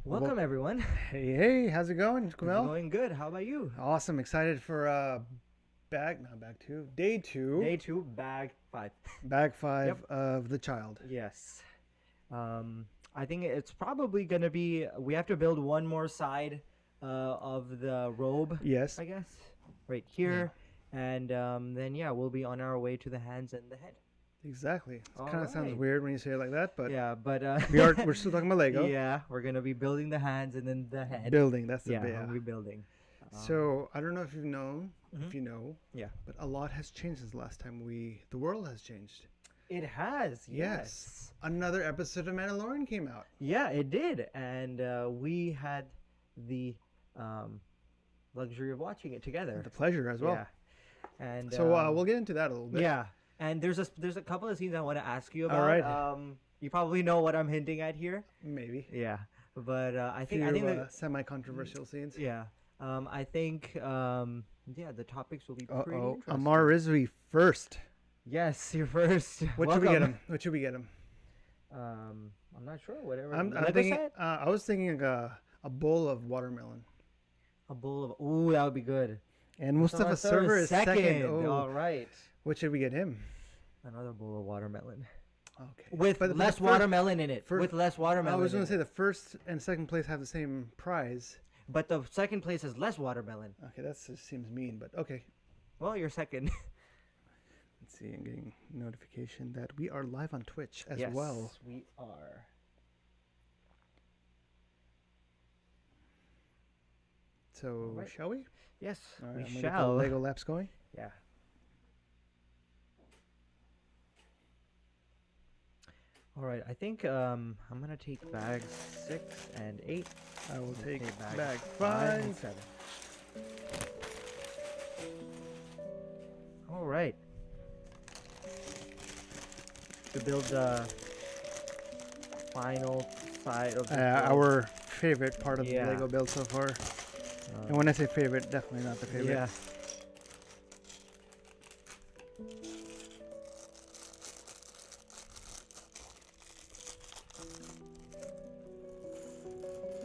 Welcome, everyone. Hey, how's it going, It's Kumail? going good. How about you? Awesome, excited for day two, Day two, bag five. bag five Yep. of the child. Yes. I think it's probably gonna be. We have to build one more side of the robe, Yes, I guess, right here, and then yeah, we'll be on our way to the hands and the head. exactly. It All kind of sounds right. weird when you say it like that, but Yeah, but we're still talking about Lego yeah, we're gonna be building the hands and then the head. building. That's the Yeah, bit. we'll be building. So I don't know if you've known, Mhm. if you know, Yeah. but a lot has changed since the last time the world has changed. It has. Yes, another episode of Mandalorian came out. Yeah, it did, and we had the um, luxury of watching it together. The pleasure as well. Yeah, and So we'll get into that a little bit. yeah, and there's a couple of scenes I want to ask you about. All right. You probably know what I'm hinting at here. Maybe. Yeah, but I think semi-controversial scenes. yeah, I think yeah, the topics will be pretty Uh-oh, interesting. Amar Rizvi first. Yes, you're first. What should we get him? What should we get him? I'm not sure. Whatever. I'm Lego thinking. set? I was thinking like a bowl of watermelon. A bowl of. Ooh, that would be good. And Mustafa Server is second. Oh, All right. what should we get him? Another bowl of watermelon. Okay. With But less the watermelon in it. first- With less watermelon. I was going in to say it. the first and second place have the same prize. But the second place has less watermelon. Okay, that just seems mean, but okay. Well, you're second. Let's see. I'm getting notification that we are live on Twitch as yes, well. we are. So Alright. shall we? Yes, All right, we I'm gonna get the shall. Lego laps going. Yeah. All right, I think I'm gonna take bags 6 and 8. I will and take bag bag 5 and 5. 7. All right. To build the final side of the Our favorite part of Yeah. the Lego build so far. um, And when I say favorite, definitely not the favorite. yeah.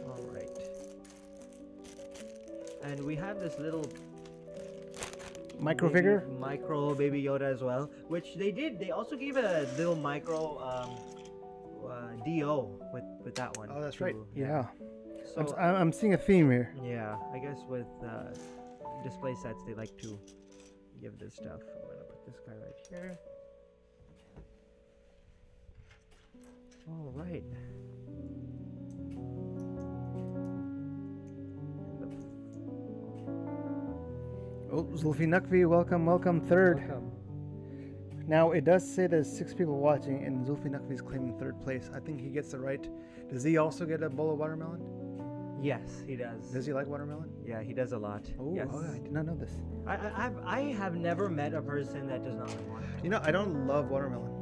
All right. And we have this little Micro baby- figure? micro baby Yoda as well, which they did. They also gave a little micro Do with that one. Oh, that's too. right. Yeah. So I'm seeing a theme here. yeah, I guess with display sets they like to give this stuff. I'm gonna put this guy right here. All right. Oh, Zulfi Nakvi, welcome, third. Welcome. Now, it does say there's 6 people watching, and Zulfi Nakvi is claiming third place. I think he gets the right. Does he also get a bowl of watermelon? Yes, he does. Does he like watermelon? Yeah, he does a lot. Oh, yes. I did not know this. I have never met a person that does not like watermelon. You know, I don't love watermelon.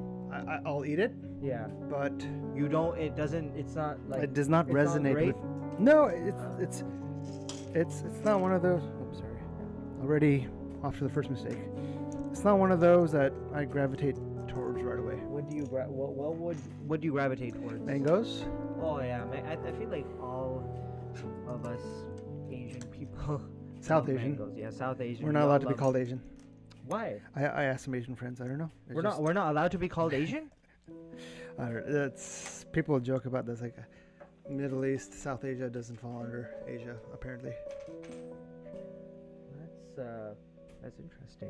I'll eat it, Yeah. but You don't. It doesn't. It's not like. it does not it's not resonate great? with. No, it's not one of those. Oops, sorry. Already off to the first mistake. It's not one of those that I gravitate towards right away. What do you what do you gravitate towards? Mangoes? Oh yeah, I feel like all of us Asian people. South love Asian. mangoes. Yeah, South Asian. We're we not all allowed to be love- called Asian. Why? I asked some Asian friends. I don't know. It's just- We're not allowed to be called Asian. That's people joke about this. Like, Middle East, South Asia doesn't fall under Asia apparently. That's interesting.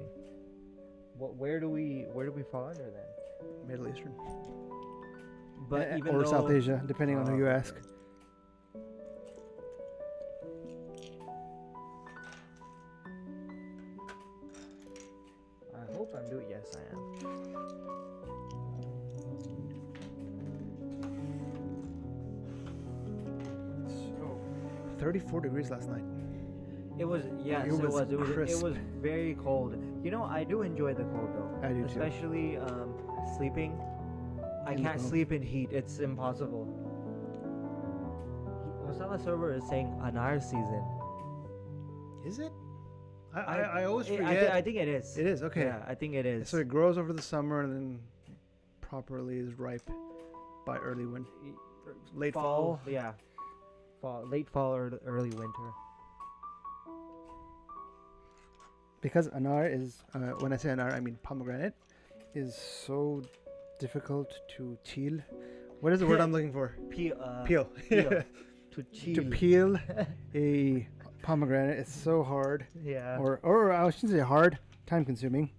Where do we fall under then? Middle Eastern. But even or though, South Asia, depending on who you ask. I hope I'm doing. Yes, I am. 34 degrees last night. It was yes, It it was was. It crisp. was very cold. You know, I do enjoy the cold though. I do too. Especially sleeping. I In the can't cold. sleep in heat. It's impossible. Masala server is saying anar season. Is it? I always I forget. think it is. It is, okay. Yeah, I think it is. So it grows over the summer and then properly is ripe by early late fall. Yeah. late fall or early winter. Because anar is, when I say anar, I mean pomegranate, is so difficult to peel. What is the word I'm looking for? Peel. Peel. Peel. To chill. To peel a pomegranate is so hard. Yeah. Or I shouldn't say hard, time consuming.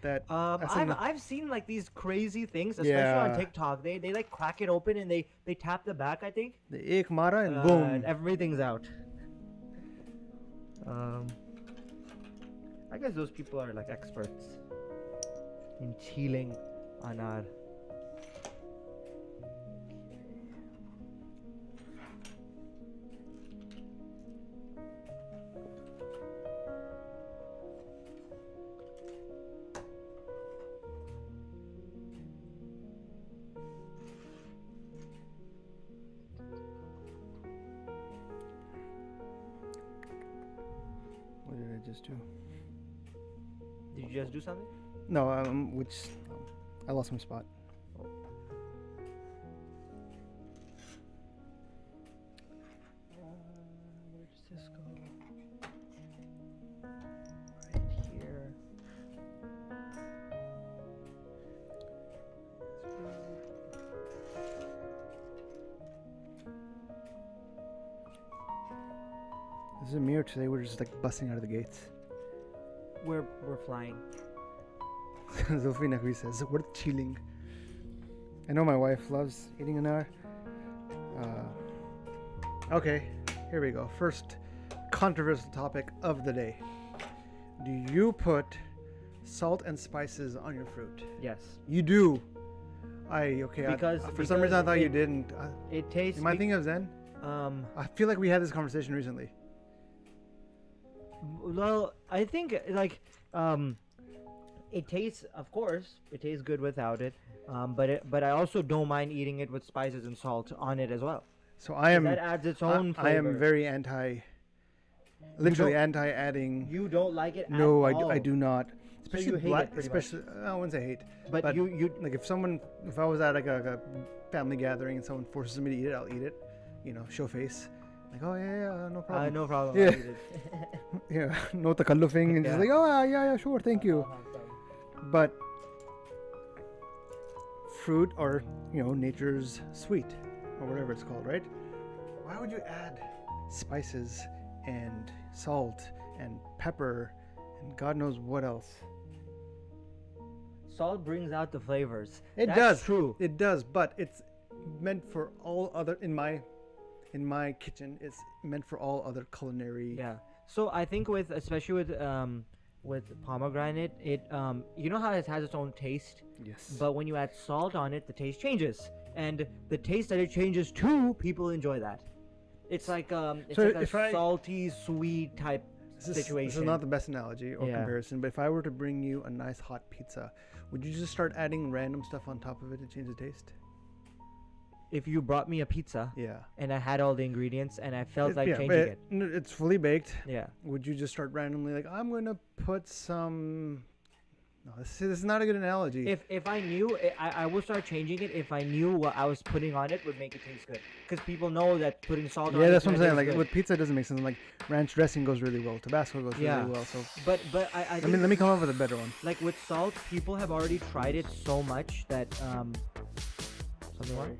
That I've seen like these crazy things, especially on TikTok. They like crack it open and they tap the back, I think. The ek mara and boom. And everything's out. I guess those people are like experts in chilling anar. What did I just do? Did you just do something? No, I lost my spot. Where does this go? Right here. This is a mirror today. We're just like busting out of the gates. We're flying. Zulfi Naqvi says, we're chilling. I know my wife loves eating anar. Okay, here we go. First controversial topic of the day. Do you put salt and spices on your fruit? Yes. You do. Because for some reason I thought you didn't. It tastes. Am I thinking of Zen? I feel like we had this conversation recently. Well, I think like it tastes. Of course, it tastes good without it. But I also don't mind eating it with spices and salt on it as well. So I am. That adds its own flavor. I am very anti. Literally anti adding. You don't like it? No, at all. I do not. Especially so you hate black. it Especially I wouldn't say hate. But you like if I was at like a family gathering and someone forces me to eat it, I'll eat it. You know, show face. Like, oh yeah, no problem. No problem. Yeah. I'll eat it. Yeah, no takallufing and just like, oh yeah, sure, thank you. But fruit, or nature's sweet, or whatever it's called, right? Why would you add spices and salt and pepper and God knows what else? Salt brings out the flavors. That's does. True. It does, but it's meant for all other. In my kitchen, it's meant for all other culinary. Yeah. So I think especially with pomegranate, it you know how it has its own taste. Yes. But when you add salt on it, the taste changes, and the taste that it changes to, people enjoy that. It's like salty, sweet type situation. This is not the best analogy or comparison, but if I were to bring you a nice hot pizza, would you just start adding random stuff on top of it to change the taste? If you brought me a pizza, and I had all the ingredients, and I felt like changing it, it's fully baked. Yeah. Would you just start randomly like, I'm going to put some? No, this is not a good analogy. If I knew, I would start changing it if I knew what I was putting on it would make it taste good. Because people know that putting salt on it. Yeah, that's what I'm saying. Like good. with pizza, it doesn't make sense. Like ranch dressing goes really well. Tabasco goes really well. So, but I think, let me come up with a better one. Like with salt, people have already tried it so much that something wrong?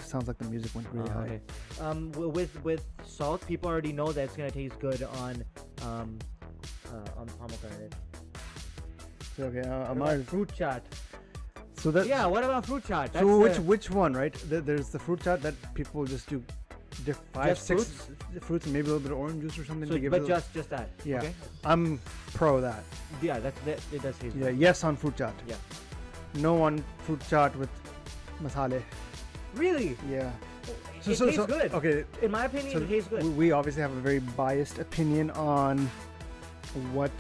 Sounds like the music went really high. Okay. With salt, people already know that it's gonna taste good on pomegranate. So, okay, fruit chaat. So that what about fruit chaat? That's which one, right? There's the fruit chaat that people just do 5-6 fruits and maybe a little bit of orange juice or something. So, but just that. Yeah, okay? I'm pro that. Yeah, that it does taste. Yeah, good. yes on fruit chaat. Yeah. No on fruit chaat with masale. Really? Yeah. It tastes good. Okay. In my opinion, it tastes good. We obviously have a very biased opinion on what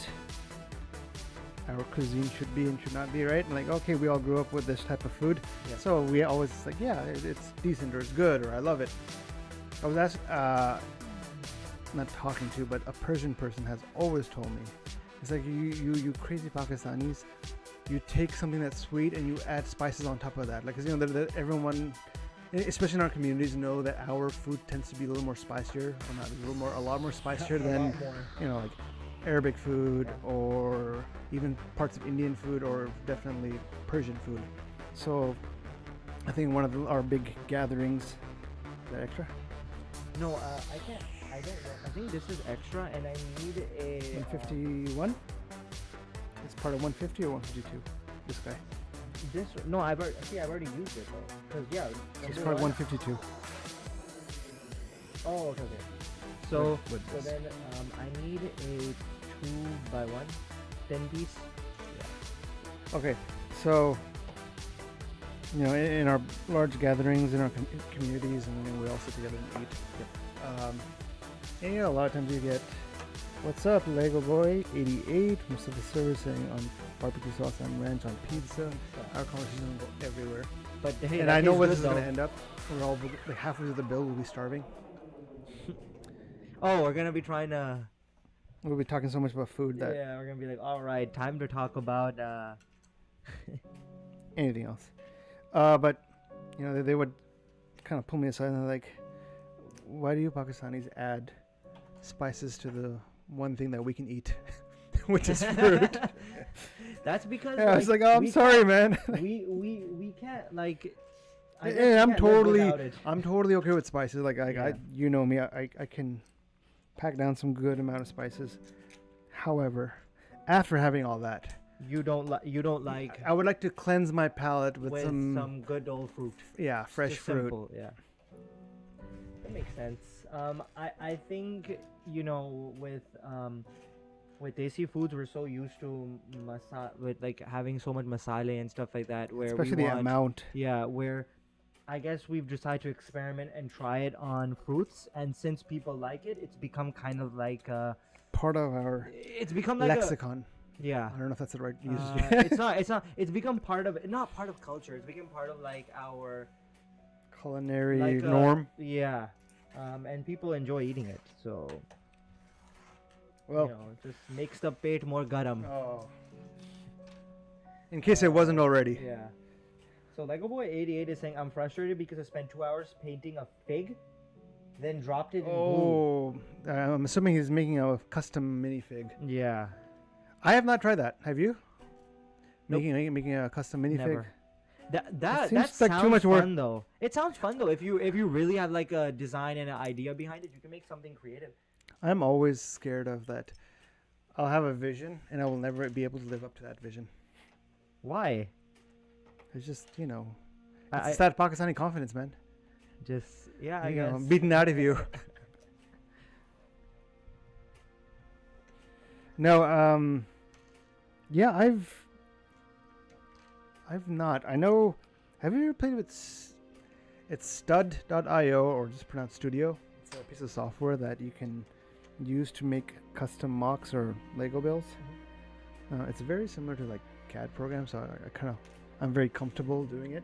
our cuisine should be and should not be, right? And like, okay, we all grew up with this type of food, so we always like, it's decent or it's good or I love it. I was asked, not talking to, but a Persian person has always told me, it's like you crazy Pakistanis, you take something that's sweet and you add spices on top of that, like, 'cause everyone especially in our communities, know that our food tends to be a little more spicier, or not a little more, a lot more spicier than like Arabic food or even parts of Indian food or definitely Persian food. So I think one of our big gatherings. Is that extra? No, I can't. I don't know. I think this is extra, and I need a 151. It's part of 150 or 152. This guy. This no, I've already used it though. Cause yeah, It's part 152. Oh, okay. So What then I need a 2x1 10 piece. Okay, so in our large gatherings in our communities, and then we all sit together and eat. And a lot of times you get, "What's up, Lego Boy 88?" Most of the service saying on barbecue sauce and ranch on pizza. Our conversation will go everywhere. But hey, And I know where this is going to end up. We're all like halfway through the bill. We'll be starving. Oh, we're gonna be trying to. We'll be talking so much about food that Yeah, we're gonna be like, all right, time to talk about. anything else. But they would kind of pull me aside and they're like, "Why do you Pakistanis add spices to the one thing that we can eat, which is fruit?" That's because I was like, "Oh, I'm sorry, man." we can't like. I'm totally okay with spices. Like you know me, I can pack down some good amount of spices. However, after having all that, you don't like. I would like to cleanse my palate with some good old fruit. Yeah, fresh Just fruit. Simple, yeah. That makes sense. I think with desi foods we're so used to with like having so much masala and stuff like that, where especially the amount. Yeah, where I guess we've decided to experiment and try it on fruits, and since people like it, it's become kind of like part of our. It's become like lexicon. Yeah. I don't know if that's the right usage. It's not. It's become not part of culture. It's become part of like our culinary norm. Yeah. And people enjoy eating it. So. Well. It just makes the pate more garam. Oh. In case it wasn't already. Yeah. So Lego Boy 88 is saying, "I'm frustrated because I spent 2 hours painting a fig, then dropped it in glue." I'm assuming he's making a custom minifig. Yeah. I have not tried that. Have you? Nope. Making a custom minifig. That seems sounds like too much work. fun though. It sounds fun though. If you really have like a design and an idea behind it, you can make something creative. I'm always scared of that. I'll have a vision and I will never be able to live up to that vision. Why? It's just it's that Pakistani confidence, man. Just I guess I'm beaten out of you. No, yeah, I've not. I know. Have you ever played with? It's stud.io or just pronounced Studio. It's a piece of software that you can use to make custom mocks or Lego builds. It's very similar to like CAD programs, so I'm very comfortable doing it.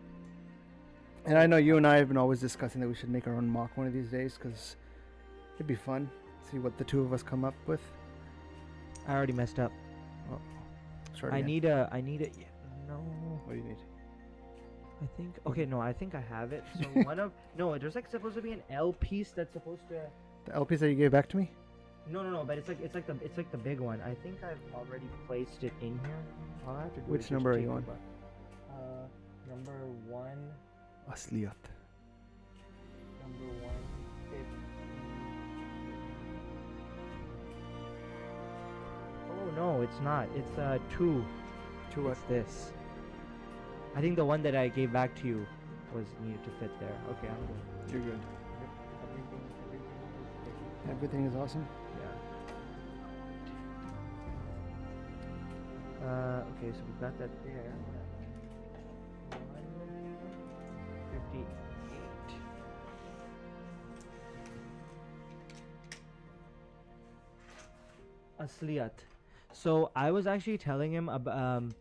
And I know you and I have been always discussing that we should make our own mock one of these days because it'd be fun. See what the two of us come up with. I already messed up. Oh, I need a. Yeah, no. What do you need? I think. Okay, no. I think I have it. So there's like supposed to be an L piece that's supposed to. The L piece that you gave back to me? No. But it's like the big one. I think I've already placed it in here. All I have to do Which is number just are you on? Number 1. Asliyat. Number 150. Oh no, it's not. It's 2. 2. What's this? I think the one that I gave back to you was needed to fit there. Okay, I'm good. You're good. Everything is awesome. Yeah. Okay, so we got that there. 158. Asliyat. So I was actually telling him about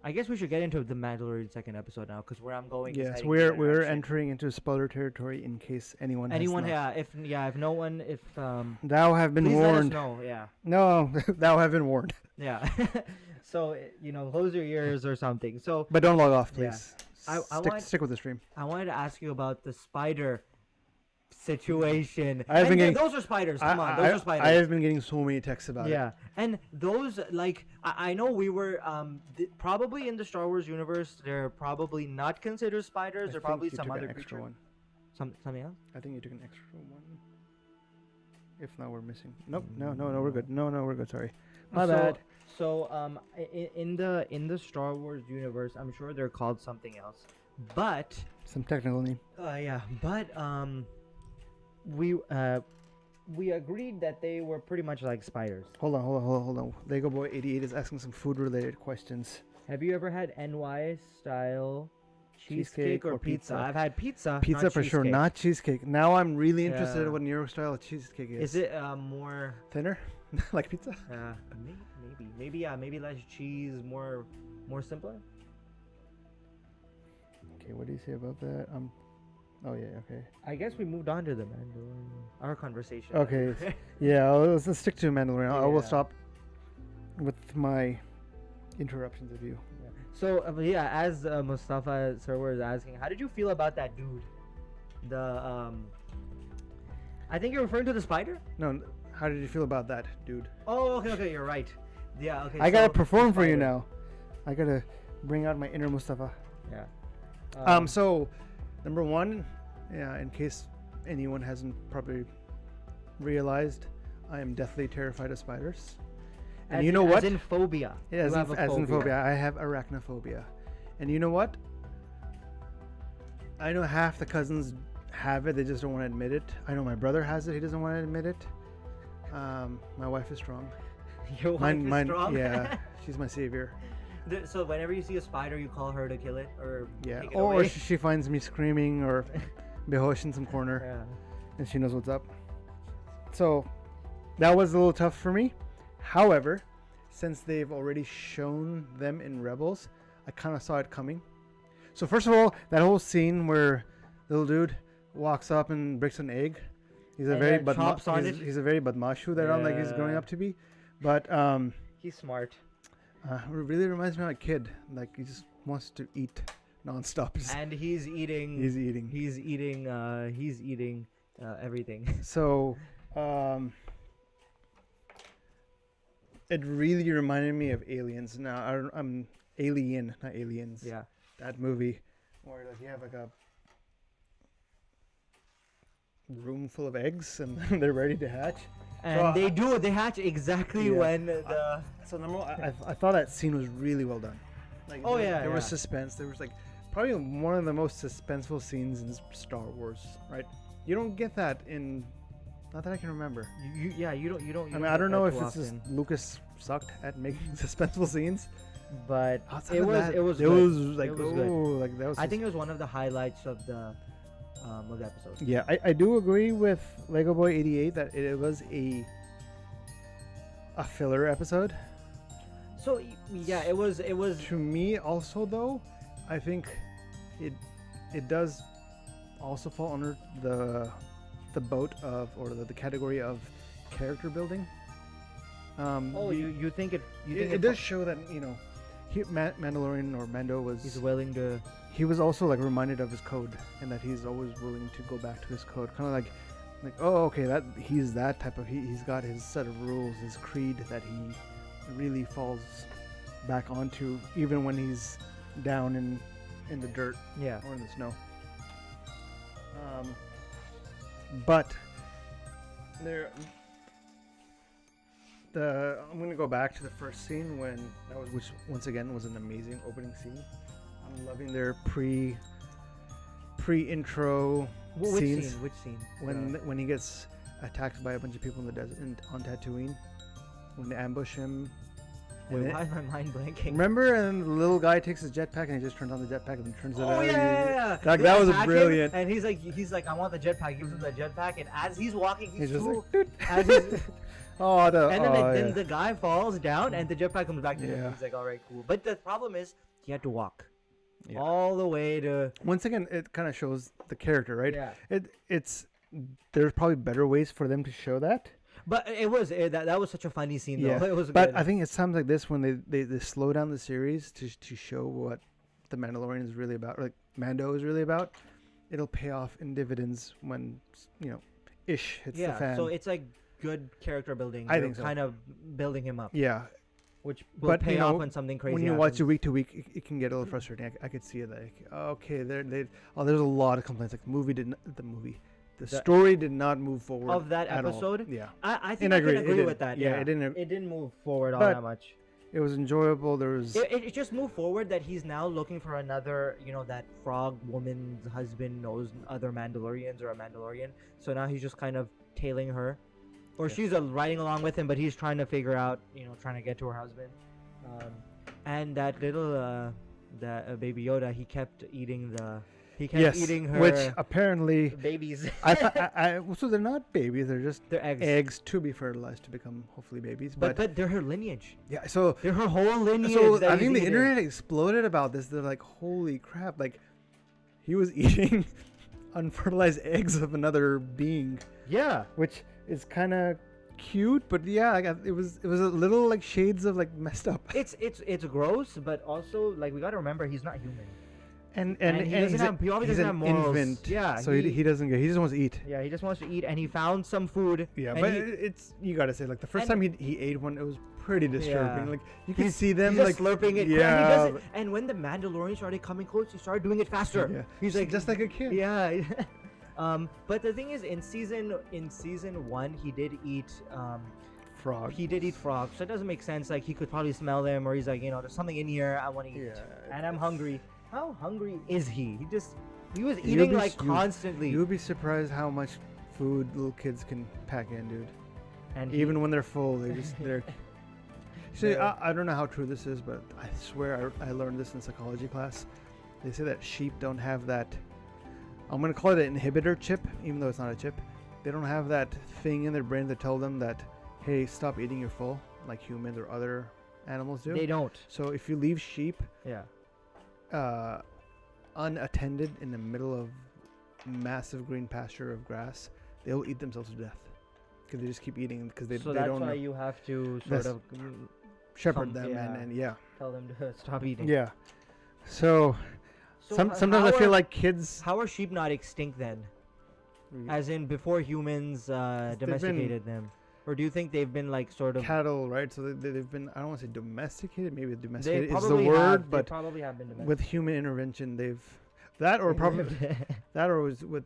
I guess we should get into the Mandalorian second episode now because where I'm going. Yes, we're entering into spoiler territory in case anyone. If no one thou have been warned. Let us know, yeah. No, thou have been warned. Yeah. So close your ears or something. So. But don't log off, please. Stick with the stream. I wanted to ask you about the spider situation. Those are spiders. Come on, those are spiders. I have been getting so many texts about it. Yeah, and those I know we were probably in the Star Wars universe. They're probably not considered spiders. They're probably some other extra creature. one. Something else. I think you took an extra one. If not, we're missing. Nope. No, we're good. No, we're good. Sorry. My bad. So in the Star Wars universe, I'm sure they're called something else, but some technical name. But we agreed that they were pretty much like spiders. Hold on. Lego Boy 88 is asking some food related questions. Have you ever had NY style cheesecake or pizza? I've had pizza. Pizza for sure, not cheesecake. Now I'm really interested in Yeah. what New York style cheesecake is. Is it more thinner, like pizza? Maybe less cheese, more simpler? Okay, what do you say about that? Oh yeah, okay. I guess we moved on to the our conversation. Okay, yeah, let's stick to Mandalorian. I will Yeah. stop with my interruptions of you. So as Mustafa Sir was asking, how did you feel about that dude? I think you're referring to the spider? No, how did you feel about that, dude? Oh, okay, you're right. Yeah, okay. I gotta so perform for you spider. now. I gotta bring out my inner Mustafa. Yeah. So, number one, in case anyone hasn't probably realized, I am deathly terrified of spiders. And you know what? As in phobia. Yeah, You have a as in phobia. I have arachnophobia. And you know what? I know half the cousins have it. They just don't want to admit it. I know my brother has it. He doesn't want to admit it. My wife is strong. Your wife is strong? Yeah, she's my savior. So whenever you see a spider, you call her to kill it? Or Yeah, take it or away? she finds me screaming or behosh in some corner. Yeah. And she knows what's up. So that was a little tough for me. However, since they've already shown them in Rebels, I kind of saw it coming. So first of all, that whole scene where little dude walks up and breaks an egg. He's a very he's a very badmashu that I'm like he's growing up to be. But he's smart. it really reminds me of a kid. Like he just wants to eat nonstop. And he's eating. He's eating. He's eating everything. So, it really reminded me of Aliens. Now, I'm Alien, not Aliens. Yeah. That movie where like you have like a room full of eggs and they're ready to hatch. And they hatch exactly when the. So number one, I thought that scene was really well done. Like, there was suspense. There was like probably one of the most suspenseful scenes in Star Wars. Right? You don't get that in. Not that I can remember. You don't. I mean, I don't know if it's just Lucas sucked at making suspenseful scenes, but it was good. I think it was one of the highlights of the episode. Yeah, I do agree with Lego Boy 88 that it was a filler episode. So yeah, it was. To me, also though, I think it does also fall under the boat of or the category of character building. You think it? It does show that Mandalorian or Mando he's willing to. He was also like reminded of his code and that he's always willing to go back to his code. Kind of like oh okay, that he's that type of he's got his set of rules, his creed that he really falls back onto even when he's down in the dirt or in the snow. But I'm gonna go back to the first scene which once again was an amazing opening scene. I'm loving their pre-intro scenes. Which scene? When he gets attacked by a bunch of people in the desert on Tatooine, when they ambush him. Wait, why is my mind blanking? Remember, and the little guy takes his jetpack and he just turns on the jetpack and turns it on. Oh yeah. Like, that was brilliant. And he's like, I want the jetpack. Gives him the jetpack, and as he's walking, he's just too, like, as he's, then the guy falls down, and the jetpack comes back to him. Yeah. He's like, all right, cool. But the problem is, he had to walk all the way to. Once again, it kind of shows the character, right? Yeah. There's probably better ways for them to show that. But that was such a funny scene, though. Yeah. It was but good. I think it's times like this when they slow down the series to show what the Mandalorian is really about. Like Mando is really about, it'll pay off in dividends when Ish hits the Yeah, fan. so it's like good character building. I You're think so. kind of building him up, Yeah, which will but pay off when something crazy when you happens. watch it week to week, it can get a little frustrating. I could see it. Like, okay, there's a lot of complaints. Like the story did not move forward of that at all. episode. Yeah, I think and I agree, can it agree didn't. with that. Yeah, Yeah, it didn't move forward all but- that much. It was enjoyable. There was It just moved forward that he's now looking for another, that frog woman's husband knows other Mandalorians or a Mandalorian. So now he's just kind of tailing her, or Yes. she's riding along with him, but he's trying to figure out, trying to get to her husband. And that little baby Yoda, he kept eating eating her which apparently babies. so they're not babies. They're just They're eggs. eggs to be fertilized to become hopefully babies. But they're her lineage. yeah, so They're her whole lineage. So that I he's think the eating. internet exploded about this. They're like, "Holy crap!" Like, he was eating unfertilized eggs of another being, Yeah. which is kind of cute. But yeah, it was a little like shades of like messed up. It's gross, but also like we gotta remember he's not human. And he doesn't have. He obviously he's doesn't have an morals. infant. Yeah. So he doesn't get. He just wants to eat. Yeah, he just wants to eat, and he found some food. Yeah, and but he- it's you gotta say like the first and- time he ate one, it was pretty disturbing. Yeah. Like you can see them he's like just slurping it. Yeah, he does it. And when the Mandalorian started coming close, he started doing it faster. Yeah. He's like just like a kid. Yeah. But the thing is, in season 1, he did eat Frog. He did eat frogs, so it doesn't make sense. Like he could probably smell them, or he's like, there's something in here I want to eat, Yeah, and I'm hungry. How hungry is he? He was You'd eating be- like you- constantly, You would be surprised how much food little kids can pack in, dude. and Even when they're full, they're. See, Yeah. I don't know how true this is, but I swear I learned this in psychology class. They say that sheep don't have that. I'm gonna call it an inhibitor chip, even though it's not a chip. They don't have that thing in their brain that tell them that, hey, stop eating, you're full, like humans or other animals do. they don't. So if you leave sheep Yeah. unattended in the middle of massive green pasture of grass, they'll eat themselves to death because they just keep eating because they So they that's don't why know. you have to sort That's- of Shepherd some- them yeah. and yeah. tell them to stop eating. Yeah. So, So sometimes how I feel are- like kids. How are sheep not extinct then? Mm. As in before humans been domesticated them, or do you think they've been like sort of? Cattle, right? So they've been. I don't want to say domesticated. Maybe They domesticated is the probably word, have, but they probably have been domesticated. with human intervention, they've that or probably that or was with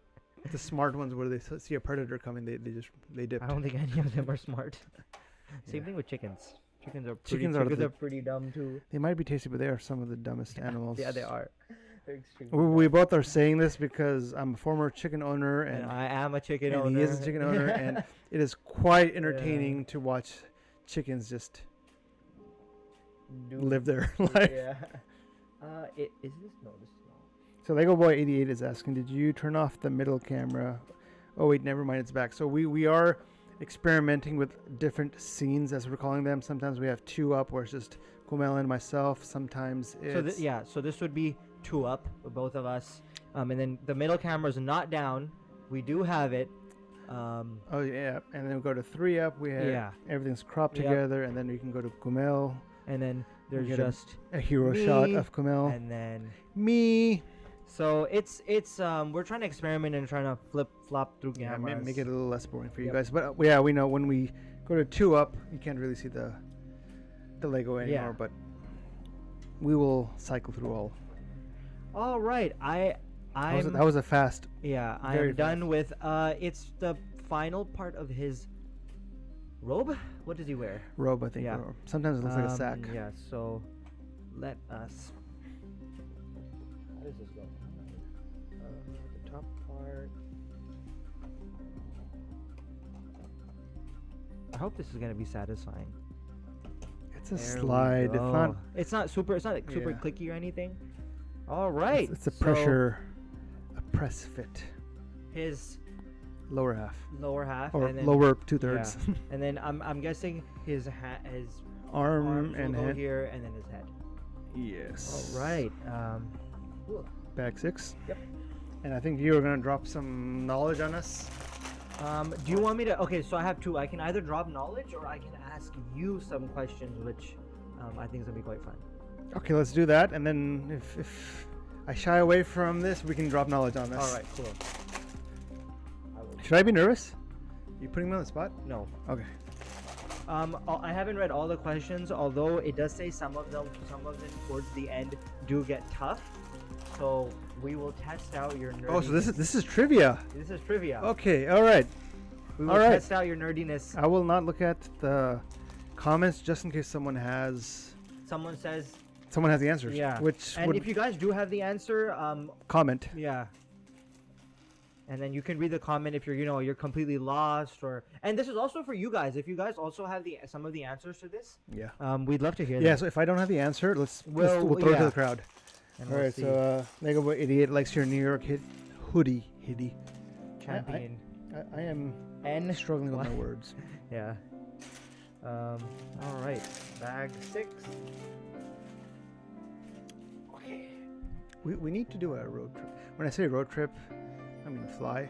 the smart ones where they see a predator coming, they dip. I don't think any of them are smart. Same Yeah. thing with chickens. Chickens are Chickens are the- pretty dumb too. They might be tasty, but they are some of the dumbest animals. Yeah, they are. They're extremely We dumb. both are saying this because I'm a former chicken owner And and I am a chicken and owner. he is a chicken owner, and it is quite entertaining to watch chickens just Do- live their life. Yeah. Is this no? This is not. So Lego Boy 88 is asking, did you turn off the middle camera? Oh wait, never mind, it's back. So we are experimenting with different scenes, as we're calling them. Sometimes we have two up where it's just Kumail and myself. Sometimes it's So this would be 2 up for both of us, and then the middle camera's not down. We do have it. Oh yeah, and then we go to 3 up. We have Yeah. everything's cropped Yep. together, and then we can go to Kumail, And then there's get just a hero shot Me, of Kumail. and then Me. so it's we're trying to experiment and trying to flop through Yeah, cameras. make it a little less boring for you Yep. guys. But yeah, we know when we go to 2 up, you can't really see the Lego anymore. Yeah. But we will cycle through all. All right, That was a fast. yeah, very I'm done with it's the final part of his robe. What does he wear? Robe, I think. Yeah. Or sometimes it looks like a sack. Yeah, so let us. How does this go? The top part. I hope this is gonna be satisfying. It's a There we slide. It's go. not. It's not super. It's not like super Yeah. clicky or anything. All right. It's a so pressure, a press fit. His Lower half lower half, or and then, lower 2/3. and then I'm guessing his his Arm arms and will go head. here, and then his head. Yes. All right. Back 6. Yep. And I think you were gonna drop some knowledge on us. Do you want me to? Okay, so I have 2. I can either drop knowledge or I can ask you some questions, which I think is gonna be quite fun. Okay, let's do that. And then if I shy away from this. We can drop knowledge on this. All right, cool. Should I be nervous? You putting me on the spot? No. Okay. I haven't read all the questions, although it does say some of them towards the end do get tough. So we will test out your nerdiness. Oh, so this is trivia. This is trivia. Okay. All right. We will all right. test out your nerdiness. I will not look at the comments just in case someone has the answers. Yeah. Which and if you guys do have the answer, comment. Yeah. And then you can read the comment if you're completely lost, and this is also for you guys. If you guys also have some of the answers to this, we'd love to hear them. Yeah, so if I don't have the answer, we'll throw it to the crowd. And all right, so Lego Boy Idiot likes your New York hoodie. Champion. I am struggling with my words. Yeah. All right, bag 6. Okay. We need to do a road trip. When I say road trip, I mean fly.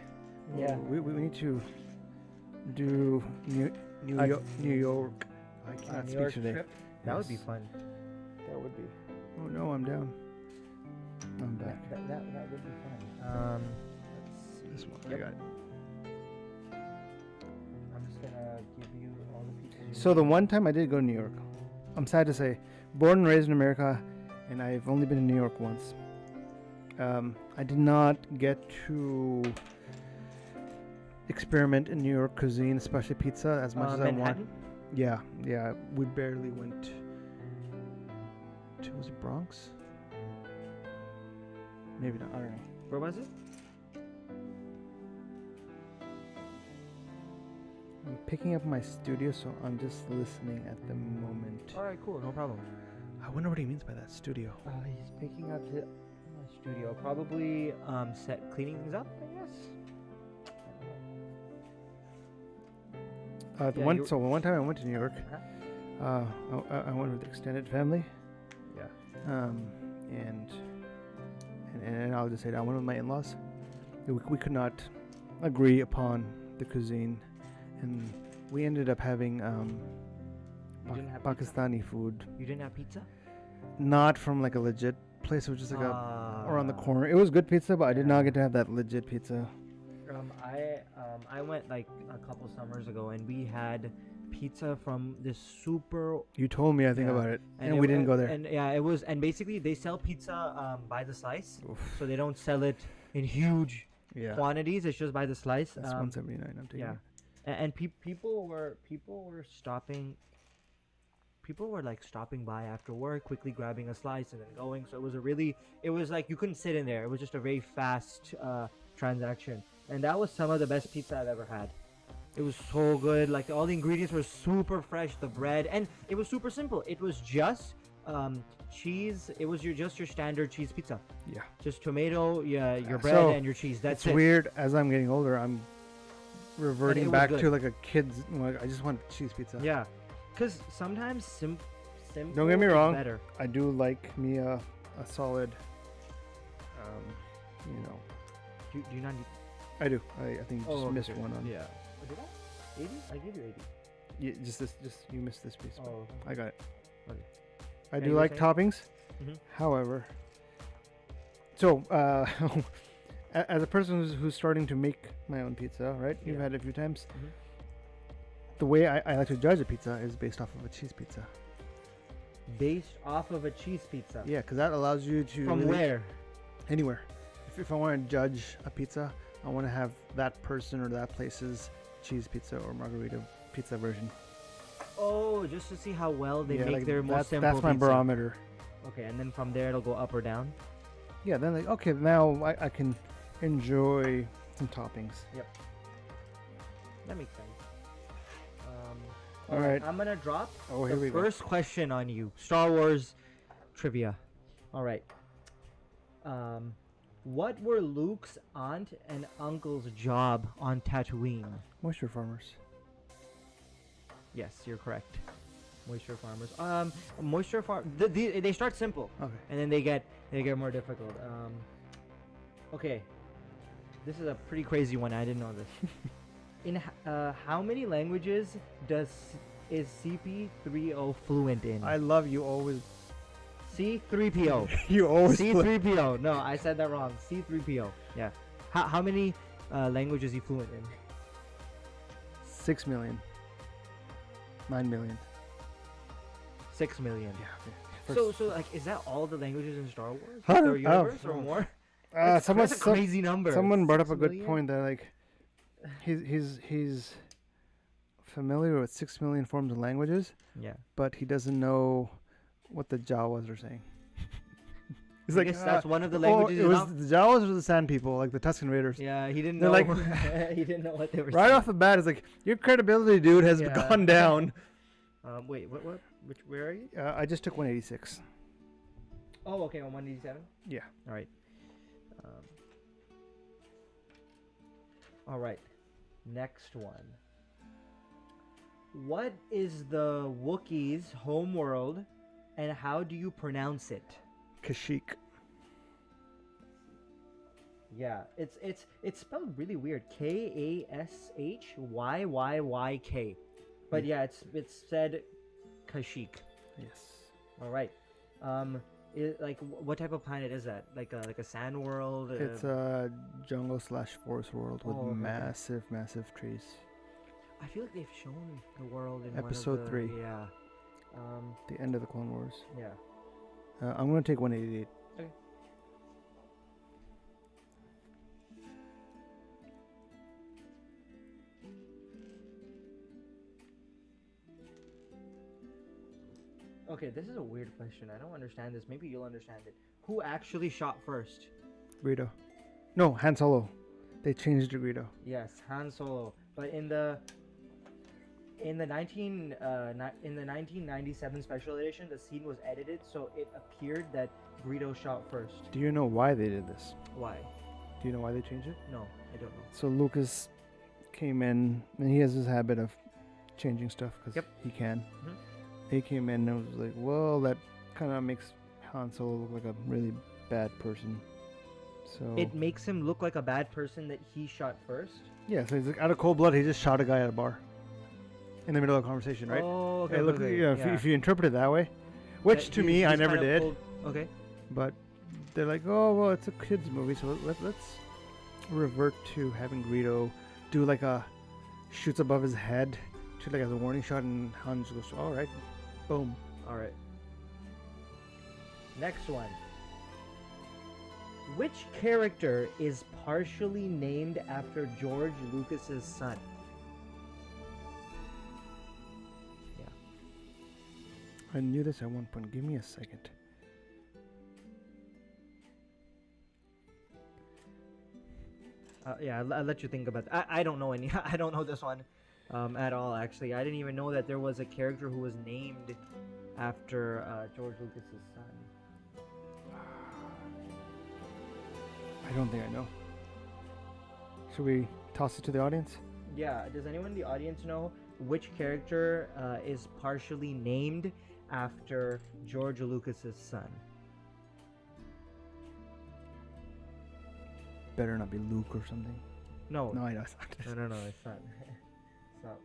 Yeah. We need to do New York. I cannot speak today. Trip? That would be fun. That would be. Oh no, I'm down. I'm back. That would be fun. Let's see. This one. I got it. I'm just gonna give you all the people. So the one time I did go to New York, I'm sad to say, born and raised in America, and I've only been to New York once. I did not get to experiment in New York cuisine, especially pizza, as much as I want. Yeah. We barely went to, was it Bronx? Maybe not. I don't know. Where was it? I'm picking up my studio, so I'm just listening at the moment. All right, cool, no problem. I wonder what he means by that, studio. He's picking up the studio, probably cleaning things up, I guess. One time I went to New York. I went with the extended family. Yeah. And I'll just say that I went with my in-laws. We could not agree upon the cuisine, and we ended up having Pakistani food. You didn't have pizza? Not from like a legit place. It was just like around the corner. It was good pizza, but I did not get to have that legit pizza. I went like a couple summers ago, and we had pizza from this super. You told me, I think, about it, and we didn't go there. And it was, and basically they sell pizza by the slice, so they don't sell it in huge quantities. It's just by the slice. That's $179. I'm taking. Yeah, and people were stopping. People were like stopping by after work, quickly grabbing a slice and then going. So it was like you couldn't sit in there. It was just a very fast transaction, and that was some of the best pizza I've ever had. It was so good. Like all the ingredients were super fresh. The bread, and it was super simple. It was just cheese. It was your standard cheese pizza. Yeah. Just tomato, your bread and your cheese. That's it. It's weird. As I'm getting older, I'm reverting back to like a kid's. Like, I just want cheese pizza. Yeah. Because sometimes simple. Don't get me wrong. Better. I do like me a solid. Do you not need? I do. I think you just missed one on. Yeah. Did I? 80? I gave you 80. Yeah, just you missed this piece. Oh. Okay. I got it. Okay. I do like toppings. Mm-hmm. However, so as a person who's starting to make my own pizza, right? You've had it a few times. Mm-hmm. The way I like to judge a pizza is based off of a cheese pizza. Based off of a cheese pizza? Yeah, because that allows you to... From where? Anywhere. If I want to judge a pizza, I want to have that person or that place's cheese pizza or margarita pizza version. Oh, just to see how well they make their most simple That's my pizza. barometer. Okay, and then from there it'll go up or down? Yeah, then like, okay, now I can enjoy some toppings. Yep. That makes sense. All right. I'm going to drop the first question on you. Star Wars trivia. All right. What were Luke's aunt and uncle's job on Tatooine? Moisture farmers. Yes, you're correct. Moisture farmers. Moisture farm. They start simple. Okay. And then they get more difficult. Okay. This is a pretty crazy one. I didn't know this. In how many languages is CP30 fluent in? I love you always C3PO. You always flip. C3PO. No, I said that wrong. C3PO. Yeah. How many languages is he fluent in? 6 million. 9 million. 6 million. Yeah. So like, is that all the languages in Star Wars? Huh? Their universe Oh. or more? That's Someone, a crazy number. someone brought up 6 a good million? point that like he's familiar with 6 million forms of languages, Yeah. but he doesn't know what the Jawas are saying. He's I like, guess that's one of the languages. it was the Jawas or the Sand People, like the Tusken Raiders. Yeah, he didn't They're know. like- He didn't know what they were Right saying. off the bat, it's like your credibility, dude, has Yeah. gone down. Wait, what? Where are you? I just took 186. Oh, okay, on 187. Yeah. All right. All right. Next one. What is the Wookiees' home world, and how do you pronounce it? Kashyyyk. Yeah, it's spelled really weird. Kashyyk. But yeah, it's said Kashyyyk. Yes. All right. What type of planet is that? Like a sand world? It's a jungle/forest world with Oh, okay. massive trees. I feel like they've shown the world in Episode one of 3. Yeah. The end of the Clone Wars. Yeah. I'm gonna take 188. Okay, this is a weird question. I don't understand this. Maybe you'll understand it. Who actually shot first? Greedo. No, Han Solo. They changed to Greedo. Yes, Han Solo. But in the 1997 special edition, the scene was edited, so it appeared that Greedo shot first. Do you know why they did this? Why? Do you know why they changed it? No, I don't know. So Lucas came in, and he has this habit of changing stuff because he can. Mhm. He came in and was like, well, that kind of makes Han Solo look like a really bad person. So It makes him look like a bad person that he shot first. yeah, so he's like out of cold blood. He just shot a guy at a bar in the middle of a conversation, right? Oh, okay. Hey, look, okay, yeah, if you interpret it that way, which That to he- me I he's never kind of did, pulled- Okay. but they're like, oh well, it's a kids movie, so let's revert to having Greedo do like a shoots above his head, shoot like as a warning shot, and Han just goes, all right, boom. All right. Next one. Which character is partially named after George Lucas's son? I knew this at one point. Give me a second. Yeah, I'll let you think about that. I don't know any. I don't know this one at all, actually. I didn't even know that there was a character who was named after George Lucas's son. I don't think I know. Should we toss it to the audience? Yeah, does anyone in the audience know which character is partially named after George Lucas's son? Better not be Luke or something. No. No, I know it's not. No, it's not. It's not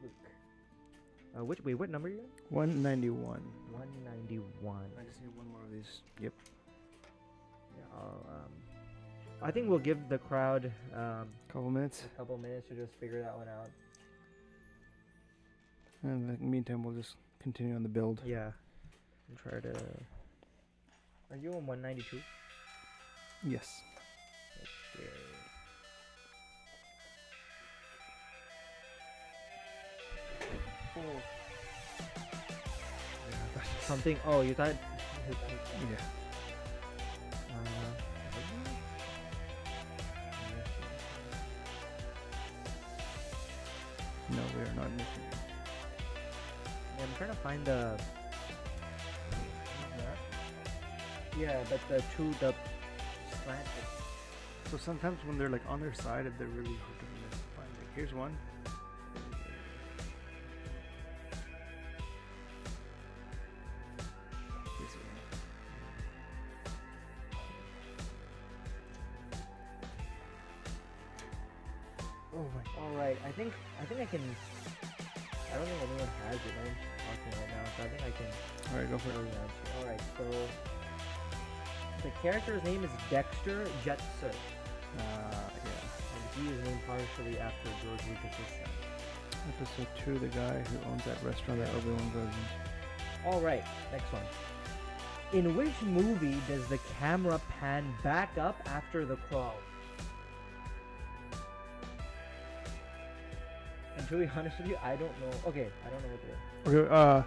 Luke. What number are you at? 191. 191. I just need one more of these. Yep. Yeah, I think we'll give the crowd Couple minutes. a couple minutes to just figure that one out. And in the meantime, we'll just continue on the build. Yeah. And try to. Are you on 192? Yes. Okay. Oh. Something. Oh, you thought. Yeah. No, we are not missing it. Yeah, I'm trying to find the. Yeah, but the slant. So sometimes when they're like on their side, they're really hard to find. Like, here's one. This one. Oh my. All right, I think I can. I don't think anyone has it. I'm talking right now, so I think I can. All right, go for it. All right, so The character's name is Dexter Jetson, Yeah. and he is named partially after George Lucas's son. Episode 2, the guy who owns that restaurant that Obi-Wan goes in. All right, next one. In which movie does the camera pan back up after the crawl? And to be honest with you, I don't know. Okay, I don't know what to do. Okay,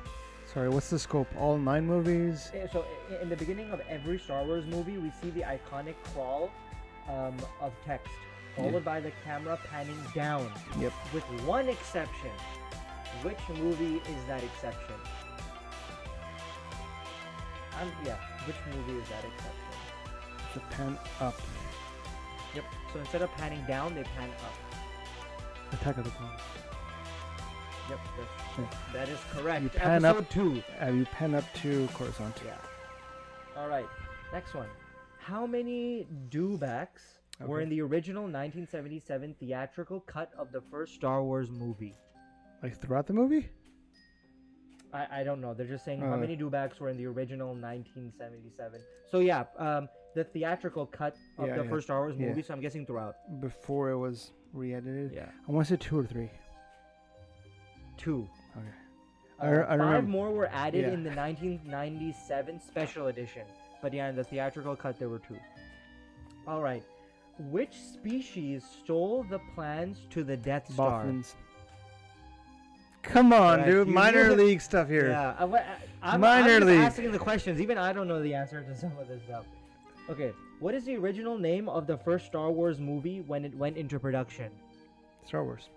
sorry, what's the scope? All 9 movies? So in the beginning of every Star Wars movie, we see the iconic crawl of text, followed by the camera panning down. Yep. With one exception. Which movie is that exception? Which movie is that exception? The pan up. Yep. So instead of panning down, they pan up. Attack of the Clones. Yep. That is correct. You pan Episode up 2. You pan up to Coruscant. Yeah. All right. Next one. How many dewbacks were in the original 1977 theatrical cut of the first Star Wars movie? Like throughout the movie? I don't know. They're just saying how many dewbacks were in the original 1977. So yeah, the theatrical cut of the first Star Wars movie. So I'm guessing throughout. Before it was re-edited. Yeah. I want to say 2 or 3. 2. Okay. I 5 remember. more were added in the 1997 special edition, but yeah, in the theatrical cut there were 2. All right. Which species stole the plans to the Death Star? Boffins. Come on, Right, dude. you Minor knew it. league stuff here. Yeah, I'm Minor just league. asking the questions. Even I don't know the answer to some of this stuff. Okay, what is the original name of the first Star Wars movie when it went into production? Star Wars.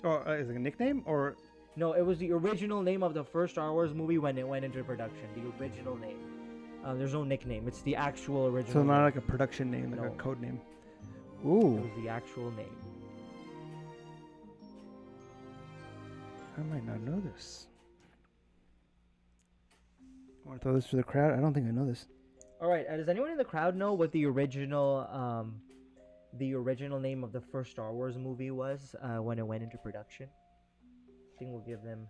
Oh, is it a nickname or? No, it was the original name of the first Star Wars movie when it went into production. The original name. There's no nickname. It's the actual original. So not name. like a production name, like No. a code name. It Ooh. was the actual name. I might not know this. I want to throw this to the crowd. I don't think I know this. All right. Does anyone in the crowd know what the original name of the first Star Wars movie was when it went into production? I think we'll give them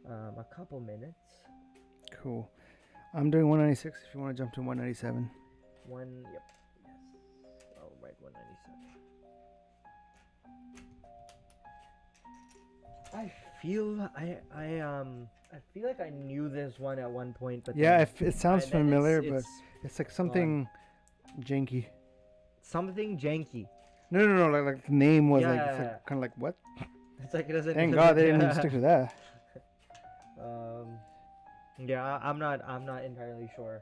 a couple minutes. Cool. I'm doing 196 if you want to jump to 197. Yep. Yes. I'll write 197. I feel like I knew this one at one point, but Yeah, then it sounds then familiar, but it's like something janky. something janky. No. Like the name was like, Yeah. it's like kind of like what? It's like it doesn't. Thank God they didn't stick to that. Yeah, I'm not entirely sure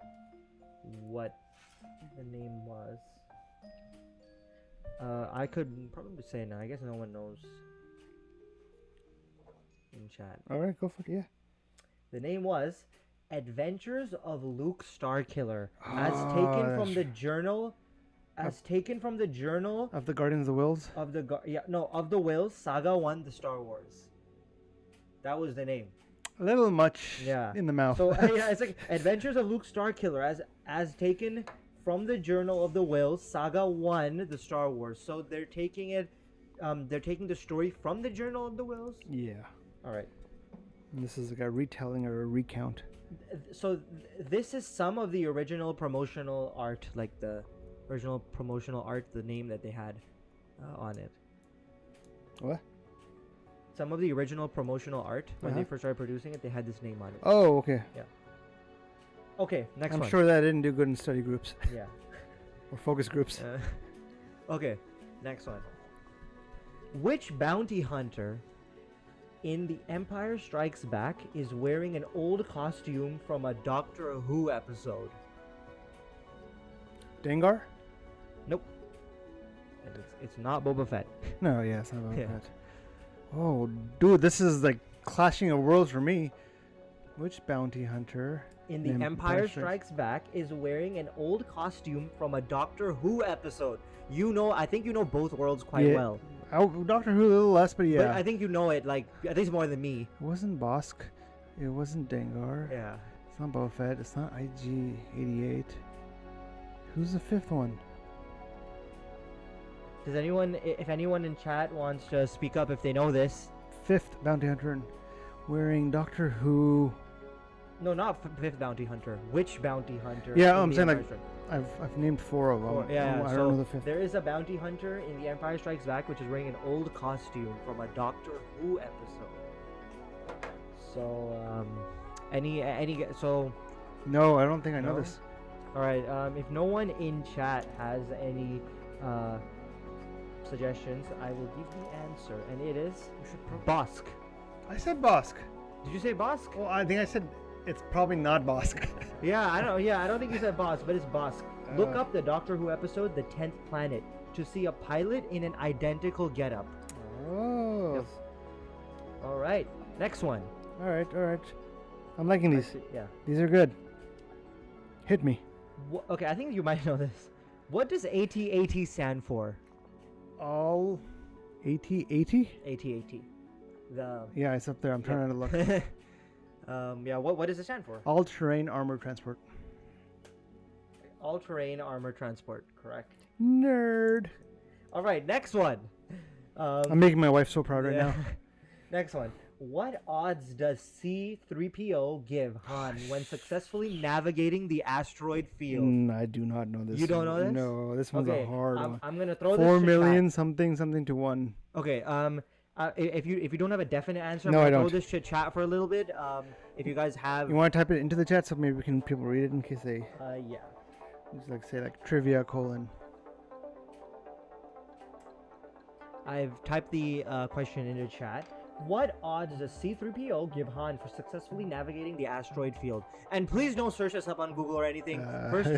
what the name was. I could probably say no. I guess no one knows in chat. All right, go for it. Yeah. The name was Adventures of Luke Starkiller, that's taken from the journal Of the Guardians of the Wills. of the Wills Saga 1: The Star Wars. That was the name. A little much in the mouth. So yeah, it's like Adventures of Luke Starkiller as taken from the Journal of the Wills Saga 1: The Star Wars. So they're taking the story from the Journal of the Wills. Yeah. All right. And this is like a retelling or a recount. So this is some of the original promotional art, like the original promotional art, the name that they had on it. What? Some of the original promotional art, when they first started producing it, they had this name on it. Oh, okay. Yeah. Okay, next I'm one. sure that didn't do good in study groups Yeah. or focus groups. Okay, next one. Which bounty hunter in The Empire Strikes Back is wearing an old costume from a Doctor Who episode? Dengar? Nope. And it's not Boba Fett. No, yeah, it's not about Yeah. that. Oh, dude, this is like clashing of worlds for me. Which bounty hunter In The Empire Strikes Back is wearing an old costume from a Doctor Who episode. I think you know both worlds quite well. Doctor Who a little less, but yeah. But I think you know it, like, at least more than me. It wasn't Bosk. It wasn't Dengar. Yeah. It's not Boba Fett. It's not IG-88. Who's the fifth one? If anyone in chat wants to speak up if they know this. Fifth bounty hunter wearing Doctor Who No, not fifth bounty hunter. Which bounty hunter? Yeah, in I'm The saying, like, Empire Strikes- I've named 4 of them. yeah, I so don't know the 5th. there is a bounty hunter in The Empire Strikes Back, which is wearing an old costume from a Doctor Who episode. So, so, No, I don't think I know No? this. all right. If no one in chat has any suggestions, I will give the answer, and it is Bosk. I said Bosk. Did you say Bosk? Well, I think I said it's probably not Bosk. Yeah, I don't. Yeah, I don't think you said Bosk, but it's Bosk. Look Uh. up the Doctor Who episode, The 10th Planet, to see a pilot in an identical getup. Oh. Yep. All right, next one. All right. I'm liking these. Actually, yeah. These are good. Hit me. Okay, I think you might know this. What does AT-AT stand for? All AT-AT? AT-AT. The Yeah, it's up there. I'm trying to look. yeah. What does it stand for? All-terrain armor transport. All-terrain armor transport. Correct. Nerd. All right, next one. I'm making my wife so proud right yeah. now. Next one. What odds does C-3PO give Han when successfully navigating the asteroid field? I do not know this. You don't know this? No, this one's Okay, a hard one. I'm gonna throw this 4 to million chat. something to 1. Okay. If you don't have a definite answer, No, I'm I gonna don't. throw this to chat for a little bit. If you guys have, You want to type it into the chat so maybe people read it in case they yeah. just like say like trivia colon. I've typed the question into chat. What odds does C-3PO give Han for successfully navigating the asteroid field? And please don't search this up on Google or anything. First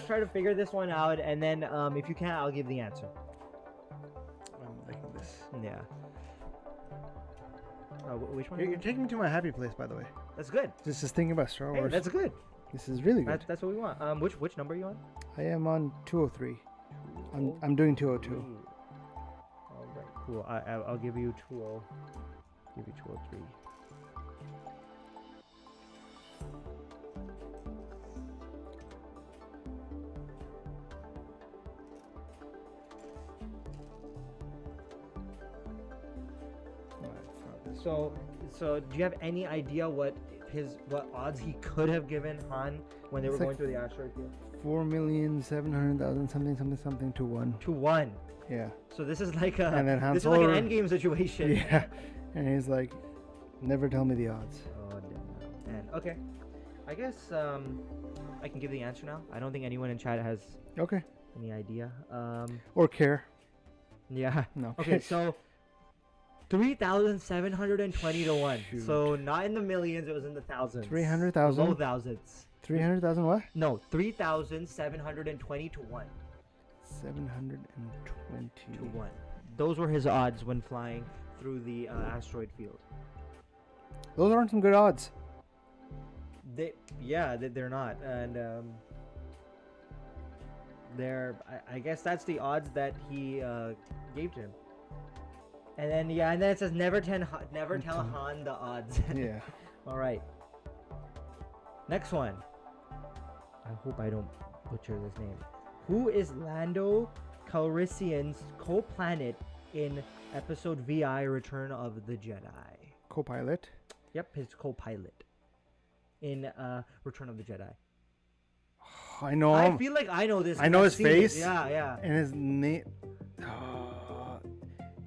try to figure this one out, and then if you can't, I'll give the answer. I'm liking this. Yeah. Which one? You're taking me to my happy place, by the way. That's good. Just thinking about Star Hey, Wars. that's good. This is really good. That's what we want. Which number are you on? I am on 203. I'm doing 202. Ooh. All right, cool. I'll give you 20. Give you 203. So do you have any idea what odds he could have given Han when they were It's like going through the asteroid field? 4,700,000 something to 1. To 1. Yeah. So this is like a And then Han this is like Solo- an endgame situation. Yeah. And he's like, never tell me the odds. Oh damn. Man. Okay. I guess I can give the answer now. I don't think anyone in chat has Okay. any idea. Or care. Yeah. No. Okay, so 3,720 to 1. Shoot. So not in the millions, it was in the thousands. 300,000? Low thousands. 300,000 what? No, 3,720 to 1. 720. To 1. Those were his odds when flying through the asteroid field. Those aren't some good odds. They're not. And I guess that's the odds that he gave to him. And then it says never tell Han the odds. Yeah. All right. Next one. I hope I don't butcher this name. Who is Lando Calrissian's co-planet in episode VI Return of the Jedi? Co-pilot. Yep, his co-pilot in Return of the Jedi. I know I him. feel like I know this. I know I've his seen it. face. Yeah. And his name.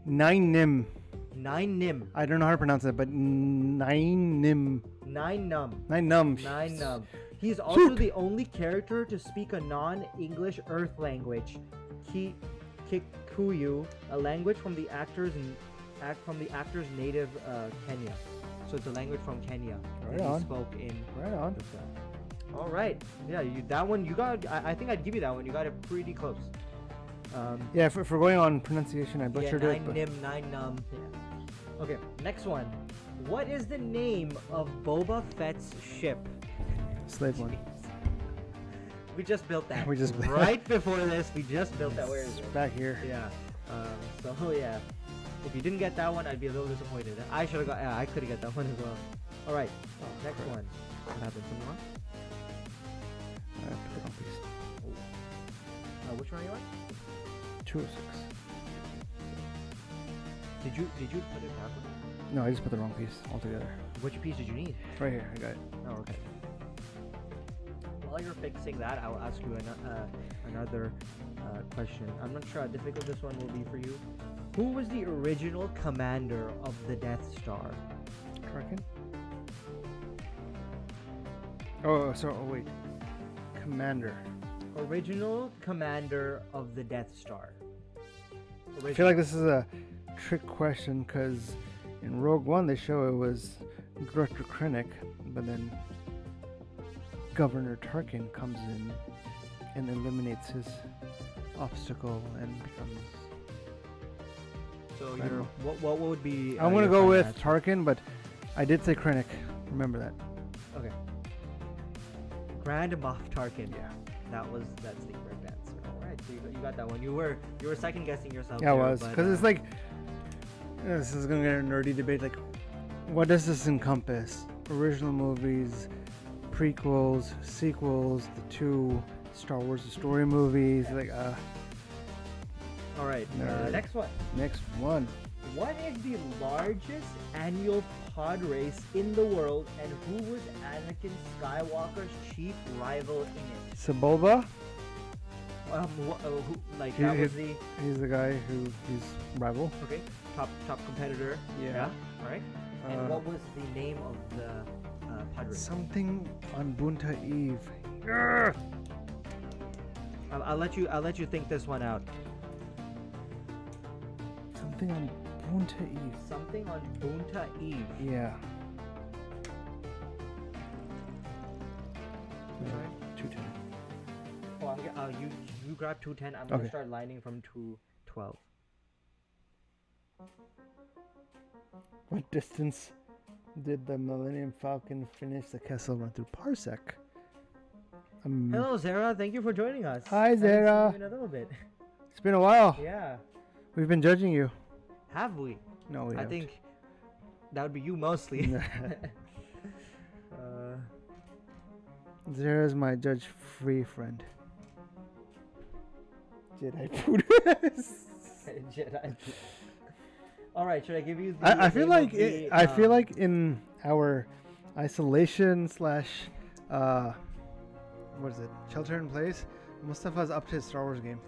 Nine Nim. Nine Nim. I don't know how to pronounce it, but Nine Nim. Nine Num. Nine Num. Nine Num. He's also the only character to speak a non-English Earth language, Kikuyu, a language from the actor's native Kenya. So it's a language from Kenya Right that on. he spoke in Right on. the film. All right. Yeah, that one you got. I think I'd give you that one. You got it pretty close. Yeah, for going on pronunciation, I butchered yeah, it. nine But nim, nine num. Yeah. Okay, next one. What is the name of Boba Fett's ship? slave one. We just built that. We just- right before this. We just built that. Where is it? Back here. Yeah. So yeah. If you didn't get that one, I'd be a little disappointed. I should have got. Yeah, I could have got that one as well. All right. Next crap. one. What happened? Something wrong? Put it on, please. Which one are you on? 206. Did you put it backward? No, I just put the wrong piece altogether. Which piece did you need? Right here, I got it. Oh, okay. While you're fixing that, I'll ask you another question. I'm not sure how difficult this one will be for you. Who was the original commander of the Death Star? Tarkin? Wait. Commander. Original commander of the Death Star. I feel like this is a trick question because in Rogue One they show it was Director Krennic, but then Governor Tarkin comes in and eliminates his obstacle and becomes. So what would be? I'm gonna your go final with answer? Tarkin, but I did say Krennic. Remember that. Okay. Grand Moff Tarkin. Yeah. That's the correct answer. All right, so you got that one. You were second guessing yourself. Yeah, I there, was but, because it's like this is gonna get a nerdy debate. Like, what does this encompass? Original movies, prequels, sequels, the two Star Wars The Story movies. Like, All right. Nerd. Next one. next one. What is the largest annual pod race in the world, and who was Anakin Skywalker's chief rival in it? Sebulba. That was the He's the guy who he's rival. okay top competitor. Yeah. All right. And what was the name of the pod race? Something on Bunta Eve. I'll let you think this one out. Something on Bunta Eve. Something on Bunta Eve. Yeah. Alright. 210. Oh, you grab 210. I'm gonna Okay. start lining from 212. What distance did the Millennium Falcon finish the Kessel Run through? Parsec. Hello, Zara. Thank you for joining us. Hi, Haven't seen Zara. you in a little bit. It's been a while. Yeah. We've been judging you. Have we? No, we I haven't. think that would be you mostly. Zara's my judge-free friend. Jedi food. Jedi. All right. Should I give you? The I feel name like of the, I feel like in our isolation slash what is it? Shelter in place. Mustafa's up to his Star Wars game.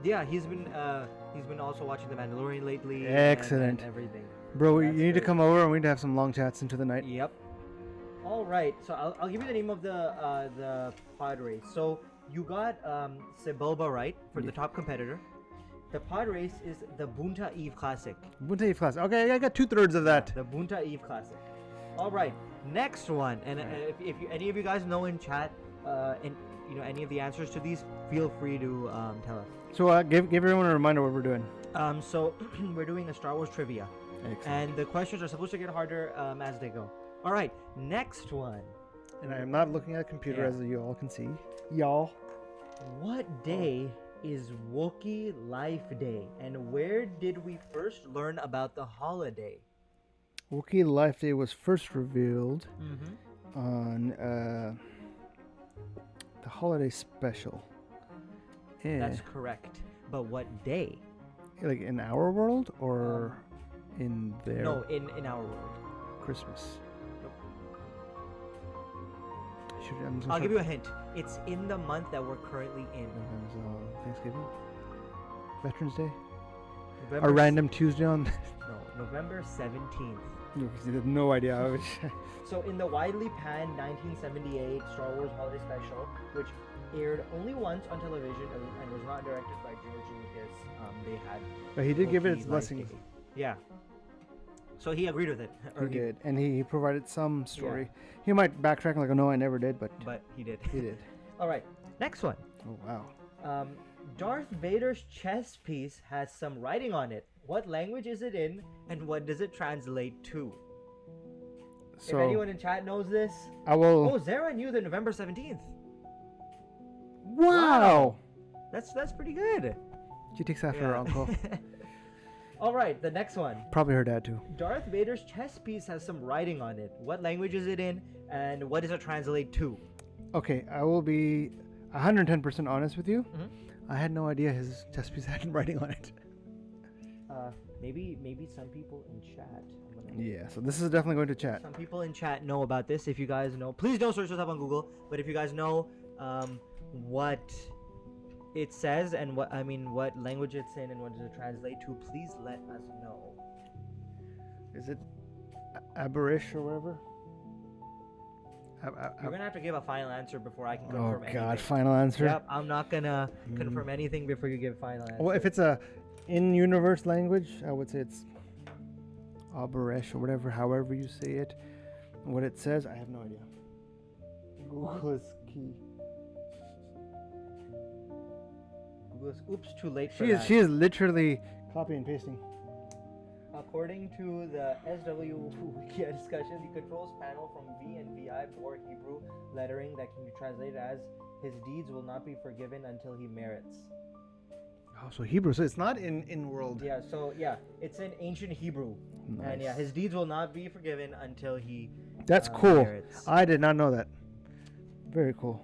Yeah, he's been also watching The Mandalorian lately. Excellent. And everything. Bro, That's you need to great. come over and we need to have some long chats into the night. Yep. All right. So I'll give you the name of the pod race. So you got Sebulba right for the Yeah. top competitor. The pod race is the Bunta Eve Classic. Bunta Eve class. Okay, I got 2/3 of that. The Bunta Eve Classic. All right. Next one. And if you, any of you guys know in chat, and any of the answers to these, feel free to tell us. So give everyone a reminder what we're doing. So we're doing a Star Wars trivia, Excellent. and the questions are supposed to get harder as they go. All right. Next one. And I am not looking at a computer, Yeah. as you all can see. Y'all. What day is Wookiee Life Day, and where did we first learn about the holiday? Wookiee Life Day was first revealed Mm-hmm. on the holiday special. That's correct. But what day? Like in our world or in their No, in our world. Christmas? Nope. I'm I'll give you a hint. It's in the month that we're currently in. Thanksgiving? Veterans Day? November A random Tuesday on... No, November 17th. You have no idea. So in the widely panned 1978 Star Wars Holiday Special, which aired only once on television and was not directed by George Lucas, they had. But he did give it Wookiee its Life blessings. Day. Yeah. So he agreed with it. He Or did. And he provided some story. He might backtrack like, oh, no, I never did, but But he did. he did. All right. Next one. Oh, wow. Darth Vader's chess piece has some writing on it. What language is it in, and what does it translate to? So if anyone in chat knows this. I will... Oh, Zara knew the November 17th. Wow! That's pretty good. She takes after her uncle. All right, the next one. Probably her dad, too. Darth Vader's chess piece has some writing on it. What language is it in, and what does it translate to? Okay, I will be 110% honest with you. Mhm. I had no idea his chess piece had writing on it. Maybe some people in chat. Yeah, so this is definitely going to chat. Some people in chat know about this. If you guys know, please don't search this up on Google. But if you guys know what it says and what language it's in and what does it translate to, please let us know. Is it Aberish or whatever? You're gonna have to give a final answer before I can confirm anything. Oh God, final answer. Yep, I'm not gonna confirm anything before you give final answer. Well, if it's a in-universe language, I would say it's Aberish or whatever, however you say it. What it says, I have no idea. Google is key. Oops, too late for She is literally copy and pasting. According to the SW Wikia discussion, the controls panel from V and VI bore Hebrew lettering that can be translated as "His deeds will not be forgiven until he merits." Oh, so Hebrew. So it's not in world. Yeah. So yeah, it's in ancient Hebrew, Nice. and yeah, his deeds will not be forgiven until he. That's cool. Merits. I did not know that. Very cool.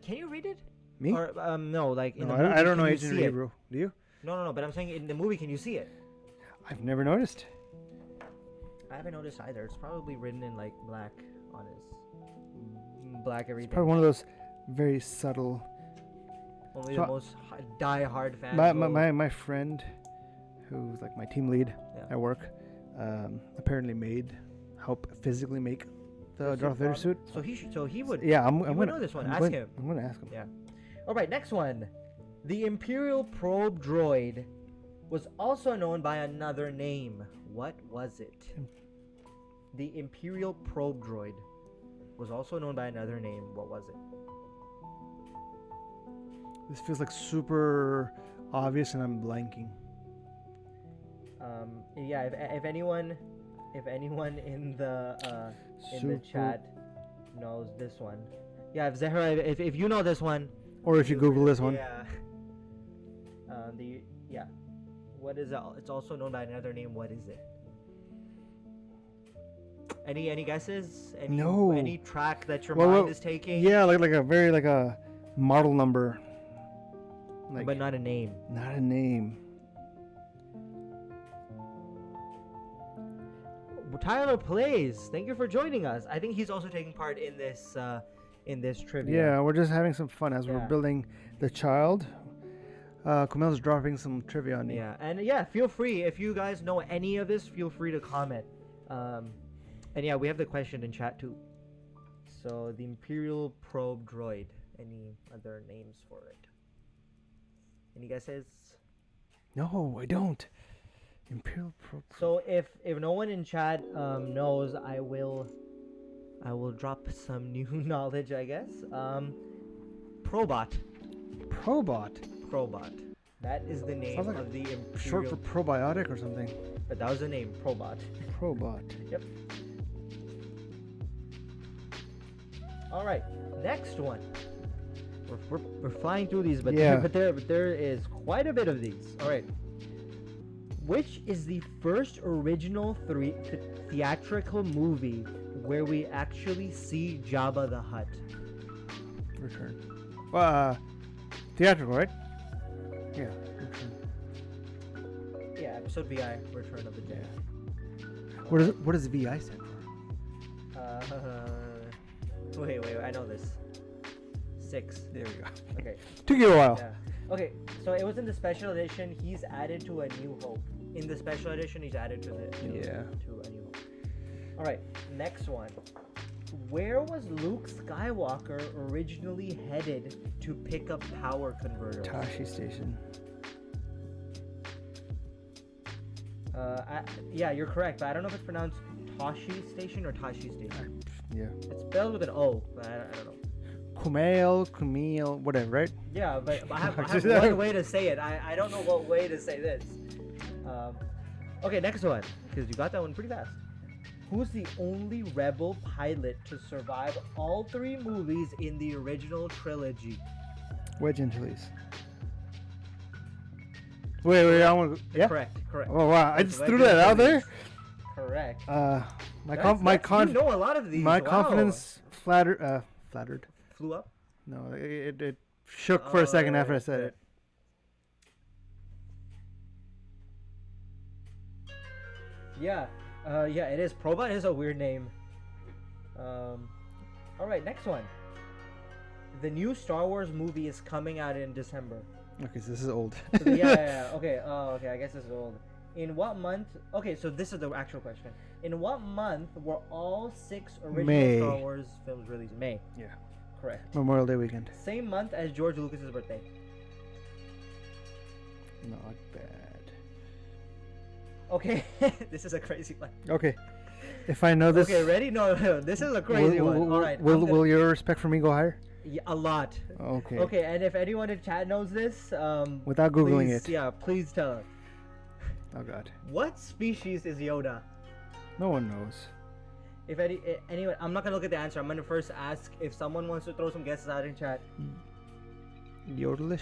Can you read it? Me? Or no, like in No, the movie. I don't know can you ancient see it? Hebrew. Do you? No. But I'm saying in the movie, can you see it? I've never noticed. I haven't noticed either. It's probably written in like black on his black everything. Probably one of those very subtle. Only So the most die-hard fans. My friend, who's like my team lead at work, apparently help physically make the Darth Vader suit. So he would. Yeah, I'm gonna know this one. Ask him. I'm gonna ask him. Yeah. All right, next one. The Imperial probe droid was also known by another name. What was it? The Imperial probe droid was also known by another name. What was it? This feels like super obvious, and I'm blanking. Yeah. If anyone in the chat knows this one, yeah. If Zahra, if you know this one, or if you Google this one, yeah. What is it? It's also known by another name. What is it? Any guesses? No. Any track that your mind is taking? Yeah, like a model number. But not a name. Not a name. Tyler Plays. Thank you for joining us. I think he's also taking part in this trivia. Yeah, we're just having some fun as we're building the child. Kumail's dropping some trivia on me. Yeah, and feel free if you guys know any of this. Feel free to comment. And yeah, we have the question in chat too. So the Imperial probe droid. Any other names for it? Any guesses? No, I don't. Imperial probe. So if no one in chat knows, I will drop some new knowledge, I guess. Probot. Probot. That is the name Sounds like of the Imperial. Short for probiotic or something. But that was the name, Probot. Yep. All right, next one. We're flying through these, but there is quite a bit of these. All right. Which is the first original theatrical movie where we actually see Jabba the Hutt? Return. Theatrical, right? Yeah. Return. Yeah, episode VI, Return of the Jedi. What does VI stand for? Wait, I know this. 6. There we go. Okay. Took you a while. Yeah. Okay, so it was in the special edition. He's added to A New Hope. In the special edition, he's added to A New Hope. All right, next one. Where was Luke Skywalker originally headed to pick up power converters? Tashi Station. Yeah, you're correct, but I don't know if it's pronounced Tashi Station or Tashi Station. Yeah. It's spelled with an O, but I don't know. Kumail, whatever, right? Yeah, but I have one way to say it. I don't know what way to say this. Okay, next one, because you got that one pretty fast. Who's the only rebel pilot to survive all 3 movies in the original trilogy? Wedge Antilles. Wait, I want to. Yeah. Correct. Oh wow, I just threw that out there. Correct. You know a lot of these. My confidence flattered. Flew up? No, it shook for a second after I said it. Yeah. Yeah, it is. Probot is a weird name. All right, next one. The new Star Wars movie is coming out in December. Okay, so this is old. Yeah. Okay. Okay. I guess this is old. In what month? Okay, so this is the actual question. In what month were all 6 original May. Star Wars films released? May. Yeah. Correct. Memorial Day weekend. Same month as George Lucas's birthday. Not bad. Okay, this is a crazy one. Okay. If I know this. Okay, ready? No, this is a crazy one. All right. Will your respect for me go higher? Yeah, a lot. Okay. Okay, and if anyone in chat knows this, without googling please, it. yeah, please tell us. Oh God. What species is Yoda? No one knows. If anyone, I'm not gonna look at the answer. I'm gonna first ask if someone wants to throw some guesses out in chat. Yodelish.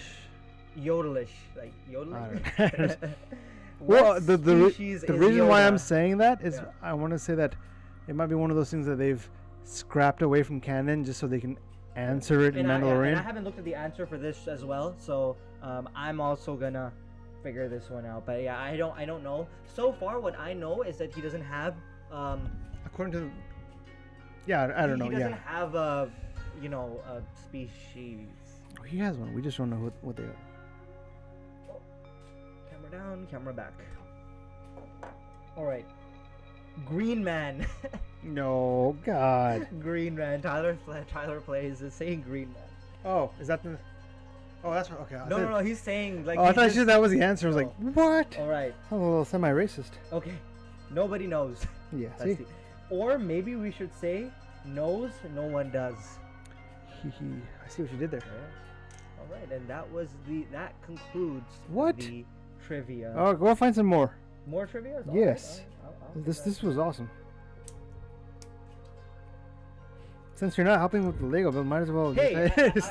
Yodelish, like yodelish. I don't know. What Well, the species is reason why I'm Yoda? saying that is Yeah. I want to say that it might be one of those things that they've scrapped away from canon just so they can answer it in and Mandalorian. I haven't looked at the answer for this as well, so I'm also gonna figure this one out. But yeah, I don't know. So far, what I know is that he doesn't have According to, yeah, I don't know. He doesn't Yeah, have a species. oh, he has one. We just don't know what they are. Camera down, camera back. All right, Green Man. No, God. Green Man. Tyler plays is saying Green Man. Oh, is that the? Oh, that's okay. No. He's saying like. Oh, I he's thought just- that was the answer. I was like, what? All right. Sounds a little semi-racist. Okay. Nobody knows. Yeah. Let's See. see. Or maybe we should say knows, no one does. I see what you did there. Yeah. All right, and that concludes What? the trivia. Oh, go find some more. More trivia? Yes. I'll This was awesome. Since you're not helping with the Lego build, might as well. Hey,